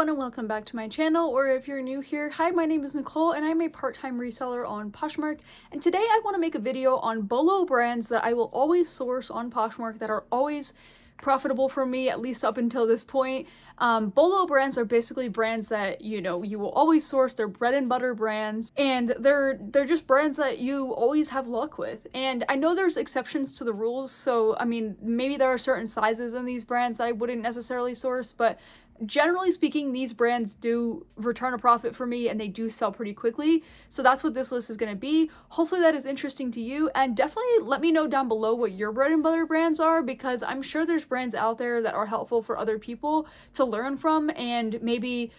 everyone and welcome back to my channel, or if you're new here, hi, my name is Nicole and I'm a part-time reseller on Poshmark, and today I want to make a video on bolo brands that I will always source on Poshmark that are always profitable for me, at least up until this point. Bolo brands are basically brands that, you will always source. They're bread and butter brands, and they're just brands that you always have luck with. And I know there's exceptions to the rules, so I mean, maybe there are certain sizes in these brands that I wouldn't necessarily source, but generally speaking, these brands do return a profit for me and they do sell pretty quickly. So that's what this list is going to be. Hopefully that is interesting to you, and definitely let me know down below what your bread and butter brands are, because I'm sure there's brands out there that are helpful for other people to learn from, and maybe,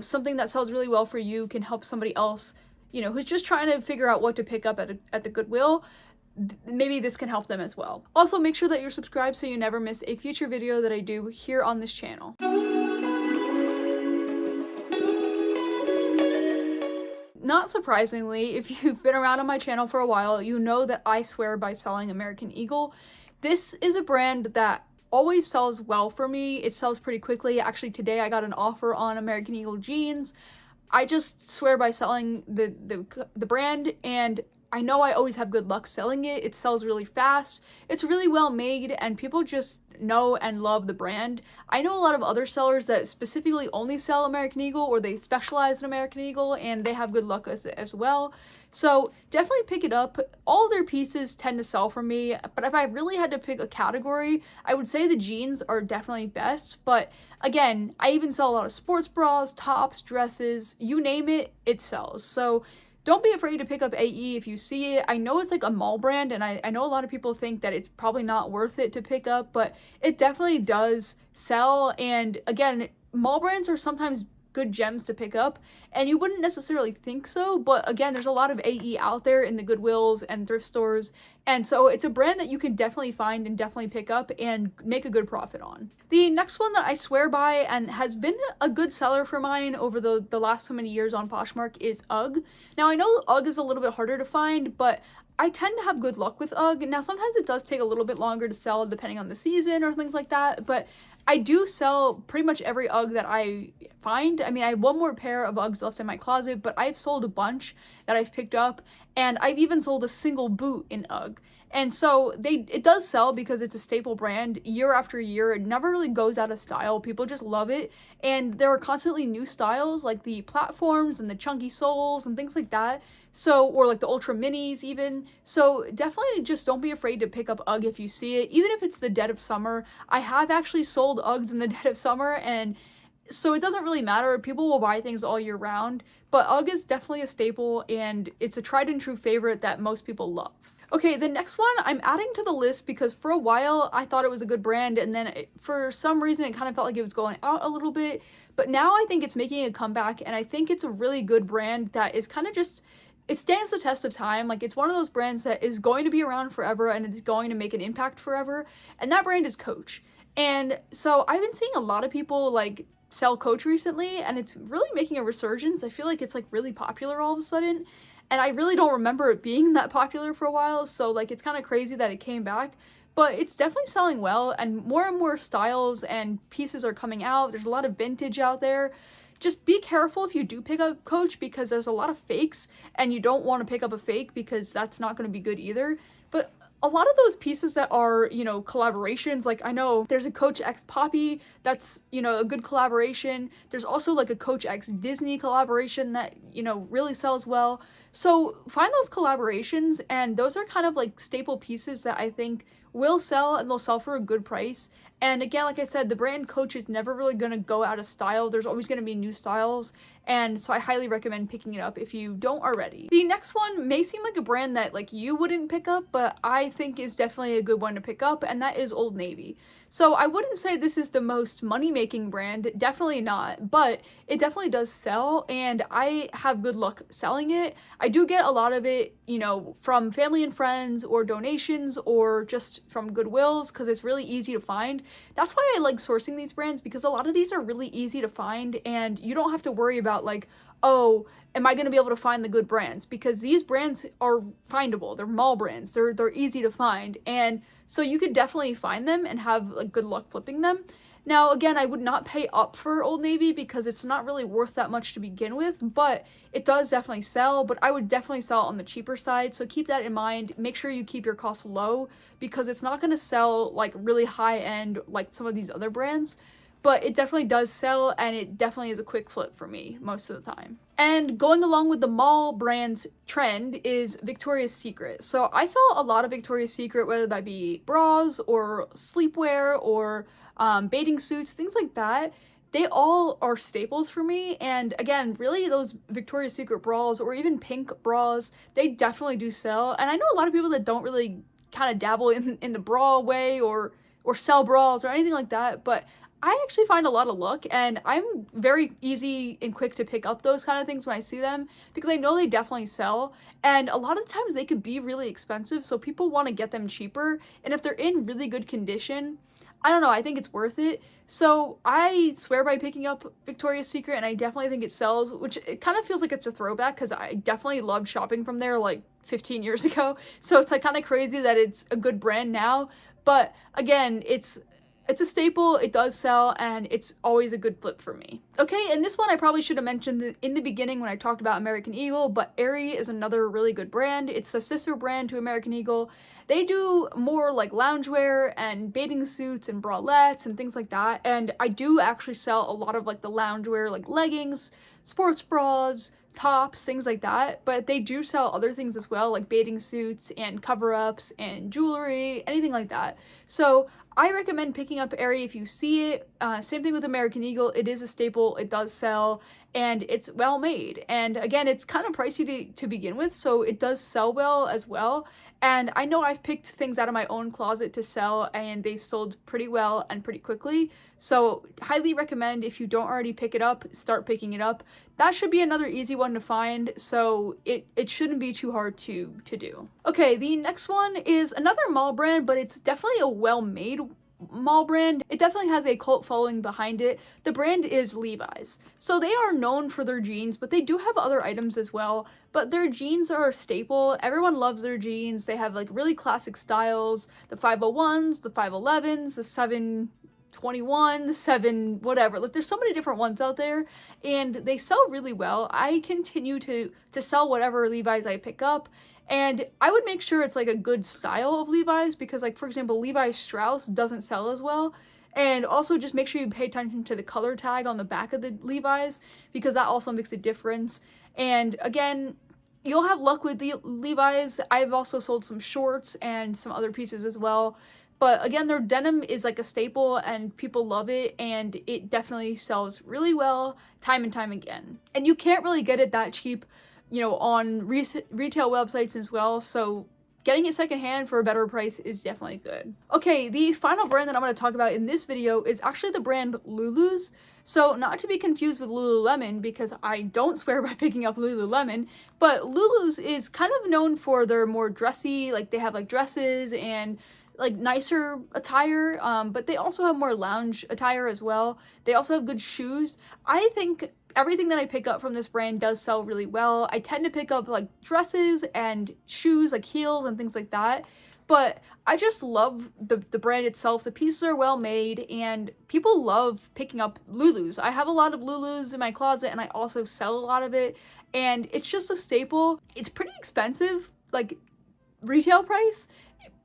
something that sells really well for you can help somebody else, who's just trying to figure out what to pick up at the Goodwill. Maybe this can help them as well. Also, make sure that you're subscribed so you never miss a future video that I do here on this channel. Not surprisingly, if you've been around on my channel for a while, you know that I swear by selling American Eagle. This is a brand that always sells well for me. It sells pretty quickly. Actually, today I got an offer on American Eagle jeans. I just swear by selling the brand, and I know I always have good luck selling it. It sells really fast. It's really well made, and people just know and love the brand. I know a lot of other sellers that specifically only sell American Eagle, or they specialize in American Eagle, and they have good luck as well. So definitely pick it up. All their pieces tend to sell for me, but if I really had to pick a category, I would say the jeans are definitely best. But again, I even sell a lot of sports bras, tops, dresses, you name it, it sells. So don't be afraid to pick up AE if you see it. I know it's like a mall brand, and I know a lot of people think that it's probably not worth it to pick up, but it definitely does sell. And again, mall brands are sometimes good gems to pick up, and you wouldn't necessarily think so, but again, there's a lot of AE out there in the Goodwills and thrift stores, and so it's a brand that you can definitely find and definitely pick up and make a good profit on. The next one that I swear by and has been a good seller for mine over the last so many years on Poshmark is UGG. Now, I know UGG is a little bit harder to find, but I tend to have good luck with UGG. Now, sometimes it does take a little bit longer to sell depending on the season or things like that, but I do sell pretty much every UGG that I find. I mean, I have one more pair of UGGs left in my closet, but I've sold a bunch that I've picked up, and I've even sold a single boot in UGG. And so it does sell because it's a staple brand year after year. It never really goes out of style. People just love it. And there are constantly new styles, like the platforms and the chunky soles and things like that. So, or like the ultra minis even. So definitely just don't be afraid to pick up UGG if you see it, even if it's the dead of summer. I have actually sold UGGs in the dead of summer, and so it doesn't really matter. People will buy things all year round, but UGG is definitely a staple, and it's a tried and true favorite that most people love. Okay, the next one I'm adding to the list because for a while I thought it was a good brand, and then for some reason it kind of felt like it was going out a little bit, but now I think it's making a comeback, and I think it's a really good brand that is kind of just, it stands the test of time. Like, it's one of those brands that is going to be around forever and it's going to make an impact forever, and that brand is Coach. And so I've been seeing a lot of people like sell Coach recently, and it's really making a resurgence. I feel like it's like really popular all of a sudden, and I really don't remember it being that popular for a while, so like it's kind of crazy that it came back, but it's definitely selling well, and more styles and pieces are coming out. There's a lot of vintage out there. Just be careful if you do pick up Coach, because there's a lot of fakes, and you don't want to pick up a fake because that's not going to be good either. But a lot of those pieces that are, collaborations, like I know there's a Coach X Poppy that's, a good collaboration. There's also like a Coach X Disney collaboration that, really sells well. So find those collaborations, and those are kind of like staple pieces that I think will sell, and they'll sell for a good price. And again, like I said, the brand Coach is never really going to go out of style. There's always going to be new styles, and so I highly recommend picking it up if you don't already. The next one may seem like a brand that like you wouldn't pick up, but I think is definitely a good one to pick up, and that is Old Navy. So I wouldn't say this is the most money-making brand, definitely not, but it definitely does sell, and I have good luck selling it. I do get a lot of it, from family and friends, or donations, or just from Goodwills, because it's really easy to find. That's why I like sourcing these brands, because a lot of these are really easy to find, and you don't have to worry about like, oh, am I going to be able to find the good brands? Because these brands are findable. They're mall brands. They're easy to find, and so you could definitely find them and have like good luck flipping them. Now, again, I would not pay up for Old Navy because it's not really worth that much to begin with, but it does definitely sell, but I would definitely sell it on the cheaper side, so keep that in mind. Make sure you keep your costs low because it's not going to sell like really high end like some of these other brands, but it definitely does sell, and it definitely is a quick flip for me most of the time. And going along with the mall brands trend is Victoria's Secret. So I saw a lot of Victoria's Secret, whether that be bras or sleepwear or bathing suits, things like that. They all are staples for me, and again, really those Victoria's Secret bras or even pink bras, they definitely do sell. And I know a lot of people that don't really kind of dabble in the bra way or sell bras or anything like that, but I actually find a lot of luck, and I'm very easy and quick to pick up those kind of things when I see them because I know they definitely sell, and a lot of the times they could be really expensive, so people want to get them cheaper, and if they're in really good condition, I don't know, I think it's worth it. So I swear by picking up Victoria's Secret, and I definitely think it sells, which it kind of feels like it's a throwback because I definitely loved shopping from there like 15 years ago, so it's like kind of crazy that it's a good brand now, but again, it's a staple, it does sell, and it's always a good flip for me. Okay, and this one I probably should have mentioned in the beginning when I talked about American Eagle, but Aerie is another really good brand. It's the sister brand to American Eagle. They do more like loungewear and bathing suits and bralettes and things like that, and I do actually sell a lot of like the loungewear, like leggings, sports bras, tops, things like that, but they do sell other things as well, like bathing suits and cover-ups and jewelry, anything like that. So I recommend picking up Aerie if you see it. Same thing with American Eagle. It is a staple. It does sell, and it's well made. And again, it's kind of pricey to begin with, so it does sell well as well. And I know I've picked things out of my own closet to sell, and they've sold pretty well and pretty quickly. So highly recommend, if you don't already pick it up, start picking it up. That should be another easy one to find, so it shouldn't be too hard to do. Okay, the next one is another mall brand, but it's definitely a well-made mall brand. It definitely has a cult following behind it. The brand is Levi's. So they are known for their jeans, but they do have other items as well. But their jeans are a staple. Everyone loves their jeans. They have like really classic styles. The 501s, the 511s, the 721, the 7 whatever. Like there's so many different ones out there, and they sell really well. I continue to sell whatever Levi's I pick up. And I would make sure it's like a good style of Levi's because, like, for example, Levi Strauss doesn't sell as well. And also just make sure you pay attention to the color tag on the back of the Levi's because that also makes a difference. And again, you'll have luck with the Levi's. I've also sold some shorts and some other pieces as well. But again, their denim is like a staple and people love it, and it definitely sells really well time and time again. And you can't really get it that cheap, you know, on retail websites as well, so getting it secondhand for a better price is definitely good. Okay, the final brand that I'm going to talk about in this video is actually the brand Lulu's. So not to be confused with Lululemon, because I don't swear by picking up Lululemon, but Lulu's is kind of known for their more dressy, like they have like dresses and like nicer attire, but they also have more lounge attire as well. They also have good shoes. I think everything that I pick up from this brand does sell really well. I tend to pick up like dresses and shoes, like heels and things like that. But I just love the brand itself. The pieces are well made, and people love picking up Lulu's. I have a lot of Lulu's in my closet, and I also sell a lot of it. And it's just a staple. It's pretty expensive, like retail price.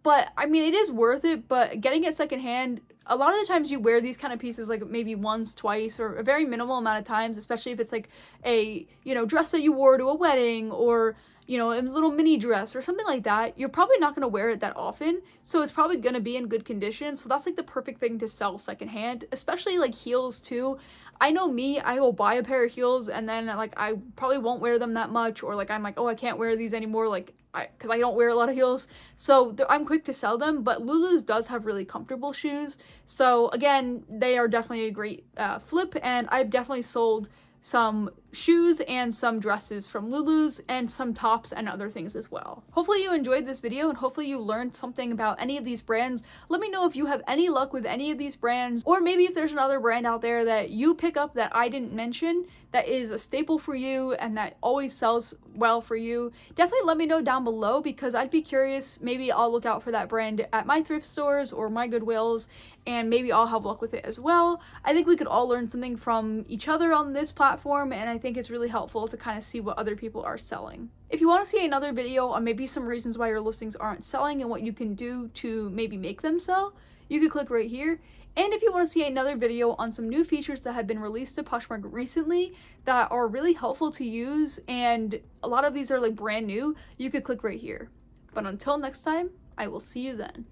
But I mean, it is worth it, but getting it secondhand, a lot of the times you wear these kind of pieces like maybe once, twice, or a very minimal amount of times, especially if it's like a, you know, dress that you wore to a wedding, or, you know, a little mini dress or something like that. You're probably not going to wear it that often, so it's probably going to be in good condition. So that's like the perfect thing to sell secondhand, especially like heels too. I know me, I will buy a pair of heels and then like I probably won't wear them that much, or like I'm like, oh, I can't wear these anymore, like because I don't wear a lot of heels, so I'm quick to sell them. But Lulu's does have really comfortable shoes, so again, they are definitely a great flip, and I've definitely sold some shoes and some dresses from Lulu's and some tops and other things as well. Hopefully you enjoyed this video and hopefully you learned something about any of these brands. Let me know if you have any luck with any of these brands, or maybe if there's another brand out there that you pick up that I didn't mention that is a staple for you and that always sells well for you. Definitely let me know down below, because I'd be curious. Maybe I'll look out for that brand at my thrift stores or my Goodwills, and maybe I'll have luck with it as well. I think we could all learn something from each other on this platform, and I think it's really helpful to kind of see what other people are selling. If you want to see another video on maybe some reasons why your listings aren't selling and what you can do to maybe make them sell, you can click right here. And if you want to see another video on some new features that have been released to Poshmark recently that are really helpful to use, and a lot of these are like brand new, you could click right here. But until next time, I will see you then.